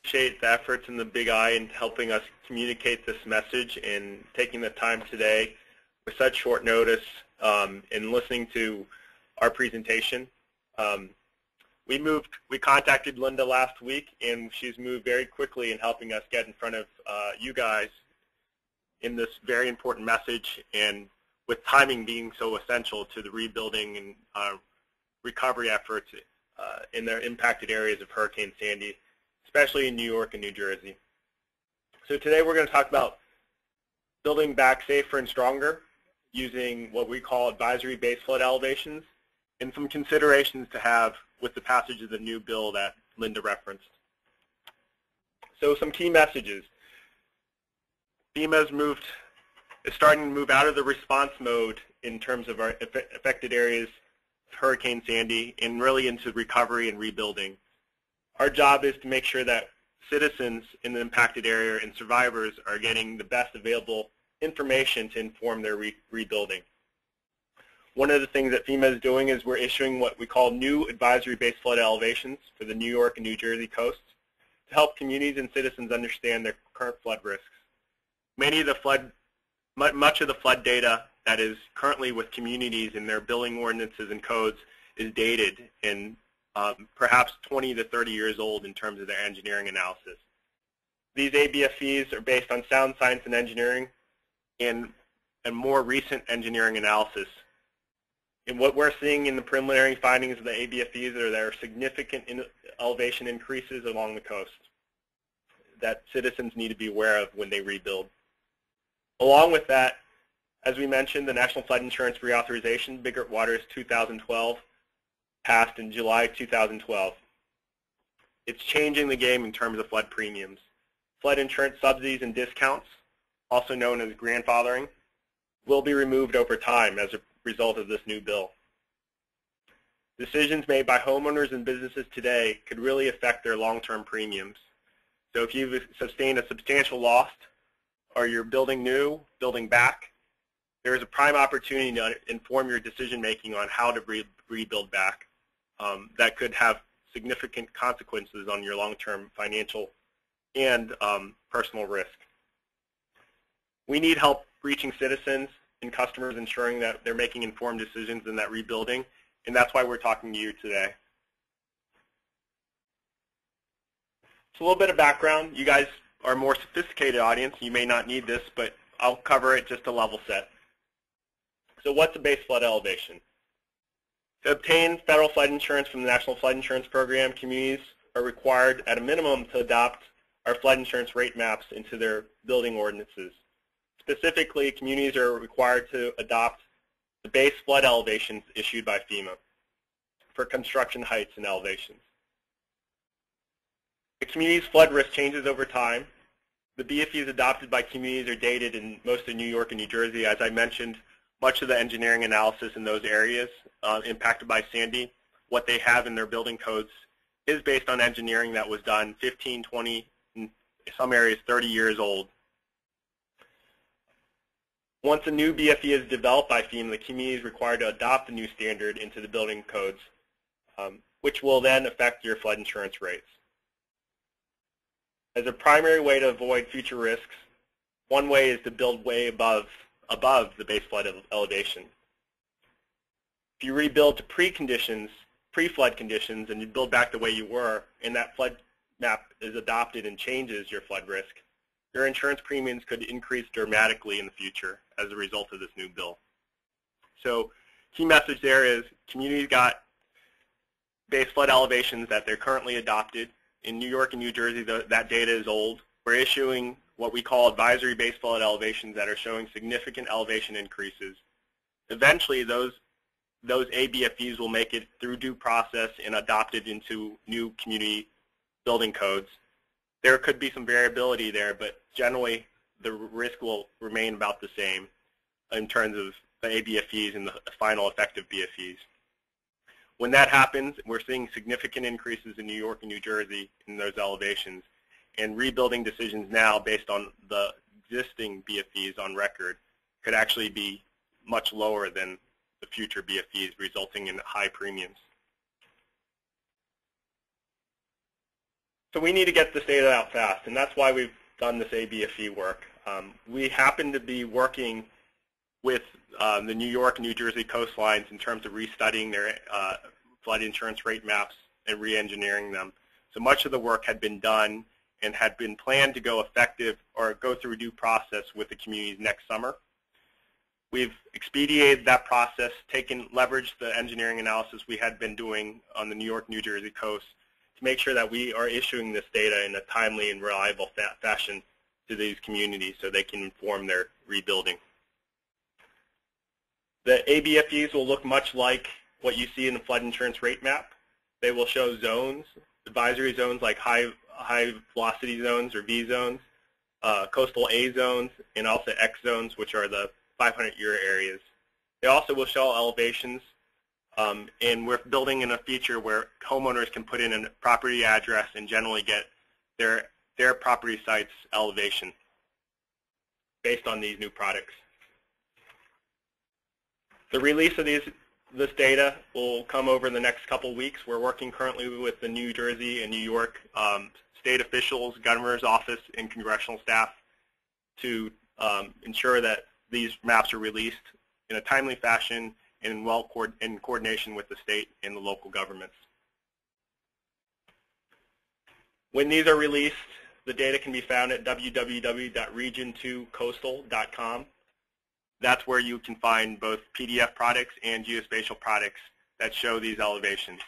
appreciate the efforts in the Big I in helping us communicate this message and taking the time today with such short notice and listening to our presentation. We contacted Linda last week, and she's moved very quickly in helping us get in front of you guys in this very important message, and with timing being so essential to the rebuilding and recovery efforts in the impacted areas of Hurricane Sandy, especially in New York and New Jersey. So today we're going to talk about building back safer and stronger using what we call advisory base flood elevations, and some considerations to have with the passage of the new bill that Linda referenced. So some key messages. FEMA is starting to move out of the response mode in terms of our affected areas of Hurricane Sandy and really into recovery and rebuilding. Our job is to make sure that citizens in the impacted area and survivors are getting the best available information to inform their rebuilding. One of the things that FEMA is doing is we're issuing what we call new advisory base flood elevations for the New York and New Jersey coasts to help communities and citizens understand their current flood risks. Much of the flood data that is currently with communities in their building ordinances and codes is dated and perhaps 20 to 30 years old in terms of their engineering analysis. These ABFEs are based on sound science and engineering and more recent engineering analysis. And what we're seeing in the preliminary findings of the ABFEs are there are significant elevation increases along the coast that citizens need to be aware of when they rebuild. Along with that, as we mentioned, the National Flood Insurance Reauthorization, Biggert-Waters 2012, passed in July 2012. It's changing the game in terms of flood premiums. Flood insurance subsidies and discounts, also known as grandfathering, will be removed over time as a result of this new bill. Decisions made by homeowners and businesses today could really affect their long-term premiums. So if you've sustained a substantial loss or you're building new, building back, there is a prime opportunity to inform your decision-making on how to rebuild back. That could have significant consequences on your long-term financial and personal risk. We need help reaching citizens and customers, ensuring that they're making informed decisions in that rebuilding, and that's why we're talking to you today. So a little bit of background. You guys are a more sophisticated audience. You may not need this, but I'll cover it just to level set. So what's a base flood elevation? To obtain federal flood insurance from the National Flood Insurance Program, communities are required at a minimum to adopt our flood insurance rate maps into their building ordinances. Specifically, communities are required to adopt the base flood elevations issued by FEMA for construction heights and elevations. The community's flood risk changes over time. The BFEs adopted by communities are dated in most of New York and New Jersey. As I mentioned, much of the engineering analysis in those areas impacted by Sandy, what they have in their building codes is based on engineering that was done 15, 20, in some areas 30 years old. Once a new BFE is developed by FEMA, the community is required to adopt the new standard into the building codes, which will then affect your flood insurance rates. As a primary way to avoid future risks, one way is to build way above the base flood elevation. If you rebuild to pre-flood conditions, and you build back the way you were, and that flood map is adopted and changes your flood risk, your insurance premiums could increase dramatically in the future as a result of this new bill. So key message there is communities got base flood elevations that they're currently adopted. In New York and New Jersey, that data is old. We're issuing what we call advisory base flood elevations that are showing significant elevation increases. Eventually, those ABFEs will make it through due process and adopted into new community building codes. There could be some variability there, but generally the risk will remain about the same in terms of the ABFEs and the final effective BFEs. When that happens, we're seeing significant increases in New York and New Jersey in those elevations, and rebuilding decisions now based on the existing BFEs on record could actually be much lower than the future BFEs, resulting in high premiums. So we need to get this data out fast, and that's why we've done this ABFE work. We happen to be working with the New York and New Jersey coastlines in terms of restudying their flood insurance rate maps and re-engineering them. So much of the work had been done and had been planned to go effective or go through a due process with the communities next summer. We've expedited that process, leveraged the engineering analysis we had been doing on the New York, New Jersey coast to make sure that we are issuing this data in a timely and reliable fashion to these communities so they can inform their rebuilding. The ABFEs will look much like what you see in the flood insurance rate map. They will show zones, advisory zones like high velocity zones or V zones, coastal A zones, and also X zones, which are the 500-year areas. They also will show elevations, and we're building in a feature where homeowners can put in a property address and generally get their property site's elevation based on these new products. The release of this data will come over the next couple weeks. We're working currently with the New Jersey and New York state officials, governor's office, and congressional staff to ensure that these maps are released in a timely fashion and in coordination with the state and the local governments. When these are released, the data can be found at www.region2coastal.com. That's where you can find both PDF products and geospatial products that show these elevations.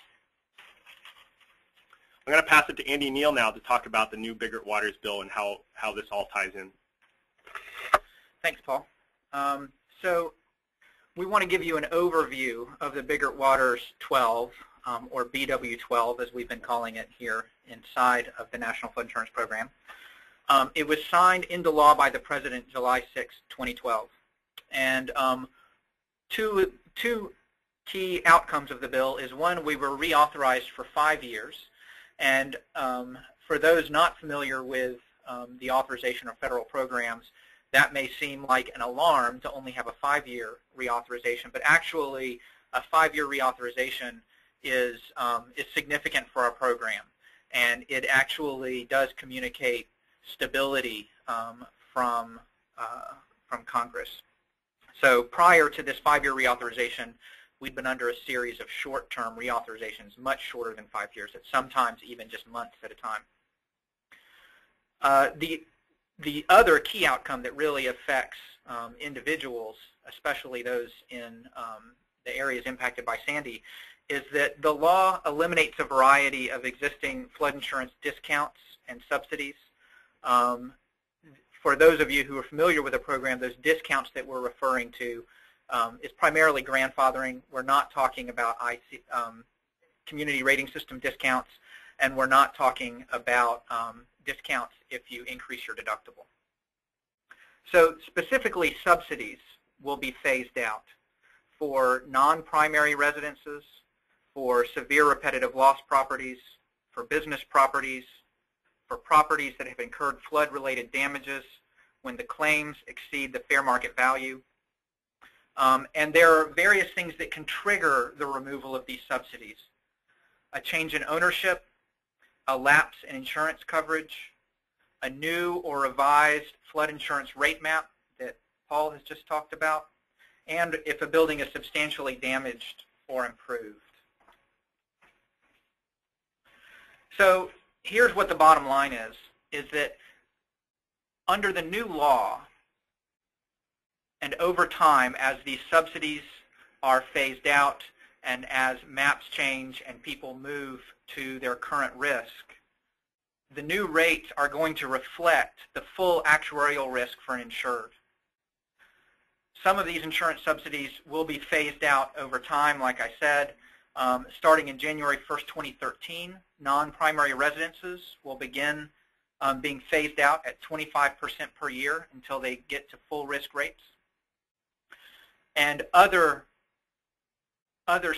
I'm going to pass it to Andy Neal now to talk about the new Biggert-Waters bill and how this all ties in. Thanks, Paul. So we want to give you an overview of the Biggert-Waters 12, or BW12 as we've been calling it here inside of the National Flood Insurance Program. It was signed into law by the President July 6, 2012. And two key outcomes of the bill is, one, we were reauthorized for 5 years. And for those not familiar with the authorization of federal programs, that may seem like an alarm to only have a 5-year reauthorization. But actually, a 5-year reauthorization is significant for our program. And it actually does communicate stability from Congress. So prior to this 5-year reauthorization, we'd been under a series of short-term reauthorizations, much shorter than 5 years, at sometimes even just months at a time. The other key outcome that really affects individuals, especially those in the areas impacted by Sandy, is that the law eliminates a variety of existing flood insurance discounts and subsidies. For those of you who are familiar with the program, those discounts that we're referring to is primarily grandfathering. We're not talking about community rating system discounts, and we're not talking about discounts if you increase your deductible. So specifically, subsidies will be phased out for non-primary residences, for severe repetitive loss properties, for business properties, for properties that have incurred flood-related damages when the claims exceed the fair market value. And there are various things that can trigger the removal of these subsidies. A change in ownership, a lapse in insurance coverage, a new or revised flood insurance rate map that Paul has just talked about, and if a building is substantially damaged or improved. So here's what the bottom line is that under the new law, and over time as these subsidies are phased out and as maps change and people move to their current risk, the new rates are going to reflect the full actuarial risk for an insured. Some of these insurance subsidies will be phased out over time, like I said. Starting in January 1st, 2013, non-primary residences will begin being phased out at 25% per year until they get to full risk rates. And other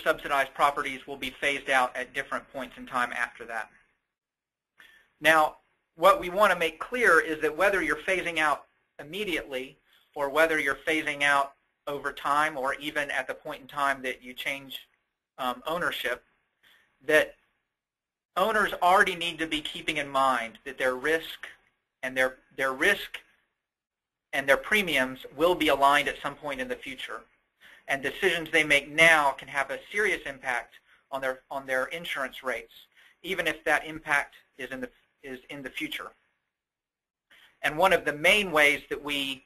subsidized properties will be phased out at different points in time after that. Now, what we want to make clear is that whether you're phasing out immediately or whether you're phasing out over time or even at the point in time that you change ownership, that owners already need to be keeping in mind that their risk and their premiums will be aligned at some point in the future. And decisions they make now can have a serious impact on their insurance rates, even if that impact is in the future. And one of the main ways that we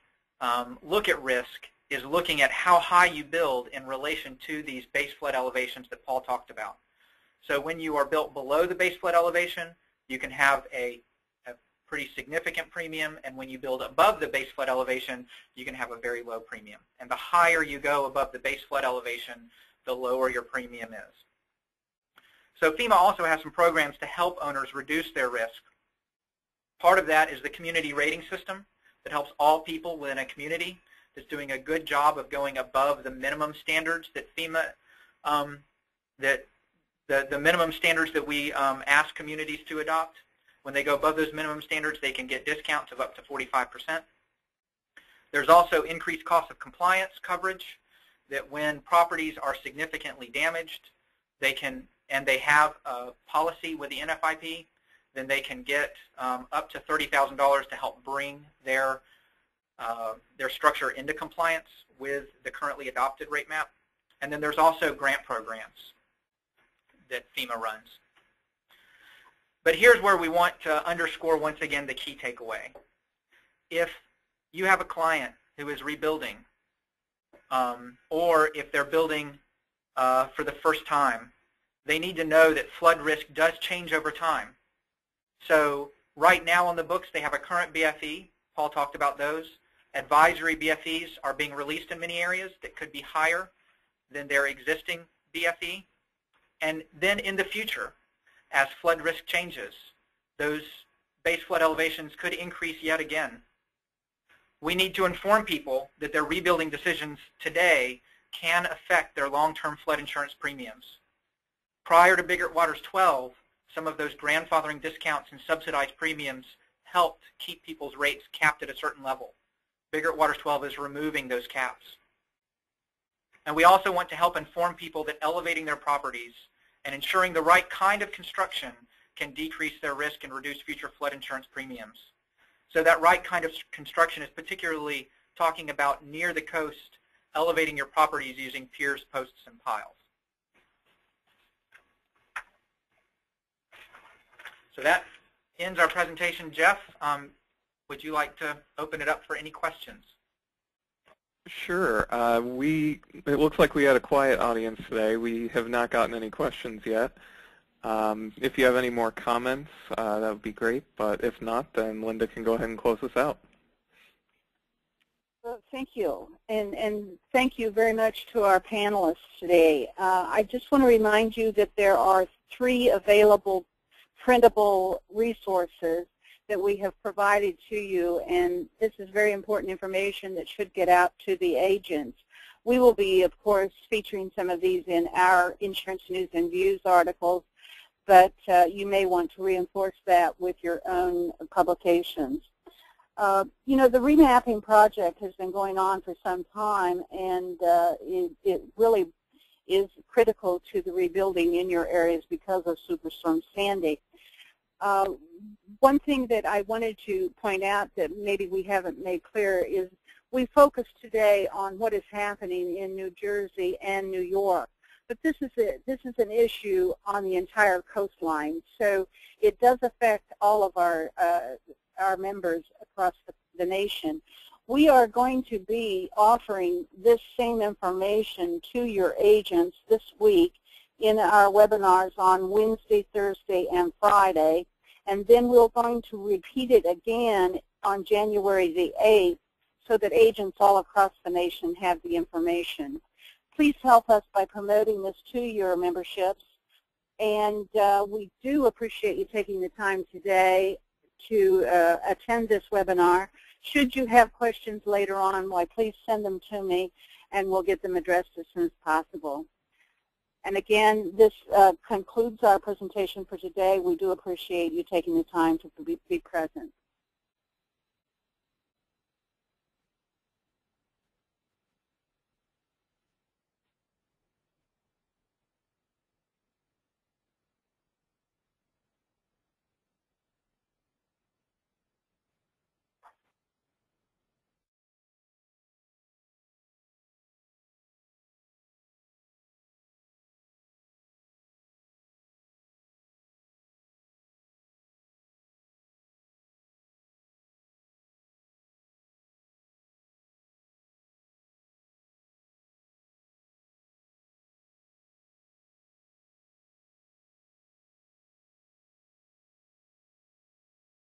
look at risk is looking at how high you build in relation to these base flood elevations that Paul talked about. So when you are built below the base flood elevation, you can have a pretty significant premium, and when you build above the base flood elevation, you can have a very low premium. And the higher you go above the base flood elevation, the lower your premium is. So FEMA also has some programs to help owners reduce their risk. Part of that is the community rating system that helps all people within a community that's doing a good job of going above the minimum standards that FEMA, the minimum standards that we ask communities to adopt. When they go above those minimum standards, they can get discounts of up to 45%. There's also increased cost of compliance coverage, that when properties are significantly damaged, they can, and they have a policy with the NFIP, then they can get up to $30,000 to help bring their structure into compliance with the currently adopted rate map. And then there's also grant programs that FEMA runs. But here's where we want to underscore once again the key takeaway. If you have a client who is rebuilding, or if they're building for the first time, they need to know that flood risk does change over time. So right now on the books, they have a current BFE. Paul talked about those. Advisory BFEs are being released in many areas that could be higher than their existing BFE. And then in the future, as flood risk changes, those base flood elevations could increase yet again. We need to inform people that their rebuilding decisions today can affect their long-term flood insurance premiums. Prior to Biggert-Waters 12, some of those grandfathering discounts and subsidized premiums helped keep people's rates capped at a certain level. Biggert-Waters 12 is removing those caps. And we also want to help inform people that elevating their properties and ensuring the right kind of construction can decrease their risk and reduce future flood insurance premiums. So that right kind of construction is particularly talking about near the coast, elevating your properties using piers, posts, and piles. So that ends our presentation. Jeff, would you like to open it up for any questions? Sure. It looks like we had a quiet audience today. We have not gotten any questions yet. If you have any more comments, that would be great. But if not, then Linda can go ahead and close us out. Well, thank you. And thank you very much to our panelists today. I just want to remind you that there are 3 available printable resources that we have provided to you, and this is very important information that should get out to the agents. We will be, of course, featuring some of these in our Insurance News and Views articles, but you may want to reinforce that with your own publications. You know, the remapping project has been going on for some time, and it really is critical to the rebuilding in your areas because of Superstorm Sandy. One thing that I wanted to point out that maybe we haven't made clear is we focus today on what is happening in New Jersey and New York, but this is an issue on the entire coastline, so it does affect all of our members across the nation. We are going to be offering this same information to your agents this week in our webinars on Wednesday, Thursday, and Friday, and then we're going to repeat it again on January the 8th so that agents all across the nation have the information. Please help us by promoting this to your memberships, and we do appreciate you taking the time today to attend this webinar. Should you have questions later on, why, please send them to me, and we'll get them addressed as soon as possible. And again, this concludes our presentation for today. We do appreciate you taking the time to be present.